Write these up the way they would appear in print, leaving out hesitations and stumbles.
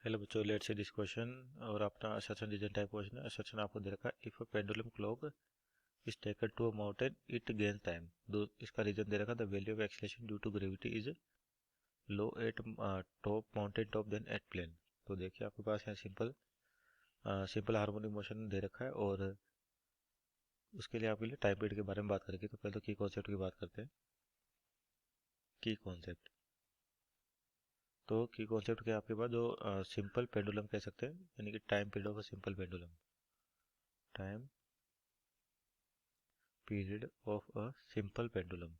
Hello बच्चों, let's see this question. और अपना असर्शन रीजन टाइप क्वेश्चन है। असर्शन आपको दे रखा है, if a pendulum clock is taken to a mountain it gains time. दो इसका रीजन दे रखा है, the value of acceleration due to gravity is low at top mountain top than at plain. तो देखिए आपके पास यहाँ सिंपल हार्मोनिक मोशन दे रखा है, और उसके लिए आपके लिए टाइम पीरियड के बारे में बात करेंगे। तो पहले तो की कॉन्सेप्ट की बात करते हैं। की कॉन्सेप्ट, तो की कॉन्सेप्ट क्या आपके पास जो सिंपल पेंडुलम कह सकते हैं, यानी कि time period of a simple pendulum. Time period of a simple pendulum.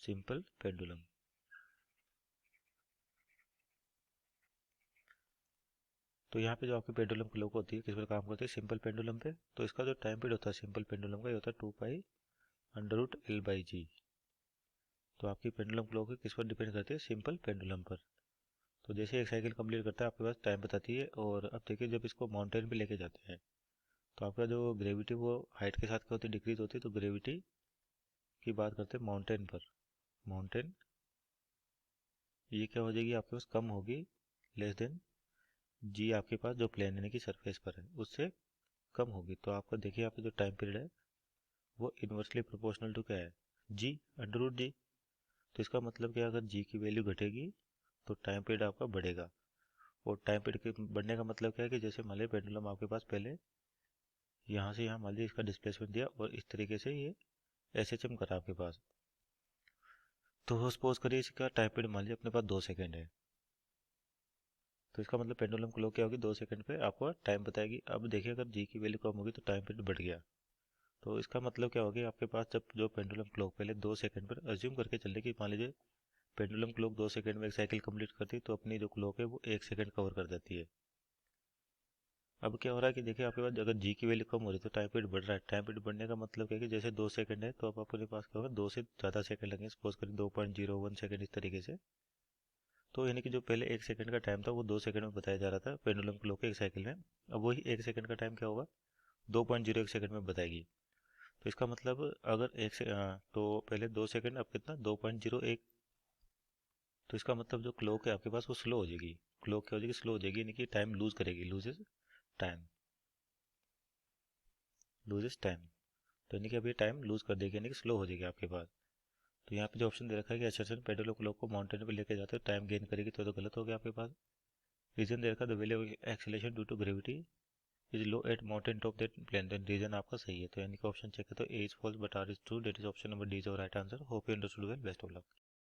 Simple pendulum. तो यहाँ पे जो आपकी पेंडुलम क्लॉक होती है किस पर काम करती है, सिंपल पेंडुलम पे। तो इसका जो टाइम पीरियड होता है सिंपल पेंडुलम का, ये होता है 2 पाई √L/g। तो आपकी पेंडुलम क्लॉक किस पर डिपेंड करती है, सिंपल पेंडुलम पर। तो जैसे एक साइकिल कंप्लीट करता है आपके पास टाइम बताती है। और अब देखिए जब इसको माउंटेन पे लेके जाते हैं तो आपका जो ग्रेविटी वो हाइट के साथ क्या होती है, डिक्रीज होती है। तो ग्रेविटी की बात करते हैं माउंटेन पर। माउंटेन ये क्या हो जाएगी आपके पास, कम होगी, लेस देन जी आपके पास जो प्लेन यानी कि सरफेस पर है उससे कम होगी। तो आपका देखिए यहाँ पे जो टाइम पीरियड है वो इन्वर्सली प्रोपोर्शनल टू क्या है, जी √जी। तो इसका मतलब क्या, अगर जी की वैल्यू घटेगी तो टाइम पीरियड आपका बढ़ेगा। और टाइम पीरियड के बढ़ने का मतलब क्या है कि जैसे मान लीजिए पेंडुलम आपके पास पहले यहाँ से यहाँ मान लीजिए इसका डिस्प्लेसमेंट दिया और इस तरीके से ये एसएचएम करा आपके पास। तो सपोज करिए इसका टाइम पीरियड मान लीजिए अपने पास 2 सेकेंड है। तो इसका मतलब पेंडुलम क्लॉक क्या होगी, 2 सेकेंड पे आपको टाइम बताएगी। अब देखिए अगर जी की वैल्यू कम होगी तो टाइम पीरियड बढ़ गया। तो इसका मतलब क्या होगा, आपके पास जब जो पेंडुलम क्लॉक पहले 2 सेकंड पर अज्यूम करके चल रही कि मान लीजिए पेंडुलम क्लॉक 2 सेकंड में एक साइकिल कंप्लीट करती है, तो अपनी जो क्लॉक है वो 1 सेकंड कवर कर देती है। अब क्या हो रहा है कि देखिए आपके पास अगर जी की वैल्यू कम हो रही है तो टाइम पीरियड बढ़ रहा है। टाइम पीरियड बढ़ने का मतलब क्या है कि जैसे 2 सेकंड है तो अब आपके पास क्या होगा, 2 से ज़्यादा सेकंड लगेंगे। सपोज करें 2.01 सेकंड इस तरीके से। तो यानी कि जो पहले 1 सेकंड का टाइम था वो 2 सेकंड में बताया जा रहा था पेंडुलम क्लॉक के एक साइकिल में। अब वही 1 सेकंड का टाइम क्या होगा, 2.01 सेकंड में बताएगी। तो इसका मतलब अगर तो पहले 2 सेकंड, अब कितना, 2.01। तो इसका मतलब जो क्लॉक है आपके पास वो स्लो हो जाएगी। क्लॉक क्या हो जाएगी, स्लो हो जाएगी, यानी कि टाइम लूज करेगी, लूजेस टाइम, लूजेस टाइम। तो यानी कि अभी टाइम लूज कर देगी, यानी कि स्लो हो जाएगी आपके पास। तो यहाँ पे जो ऑप्शन दे रखा है कि एक्सेशन पेडल क्लॉक को माउंटेन पे लेके जाते हो टाइम गेन करेगी, तो गलत हो गया आपके पास। रीजन दे रखा है the value of acceleration due to gravity is low at mountain top that plain. Then reason आपका सही है। तो यानी कि ऑप्शन चेक है तो A is false but R is true. That is option number D is right answer. Hope you understood well. Best of luck.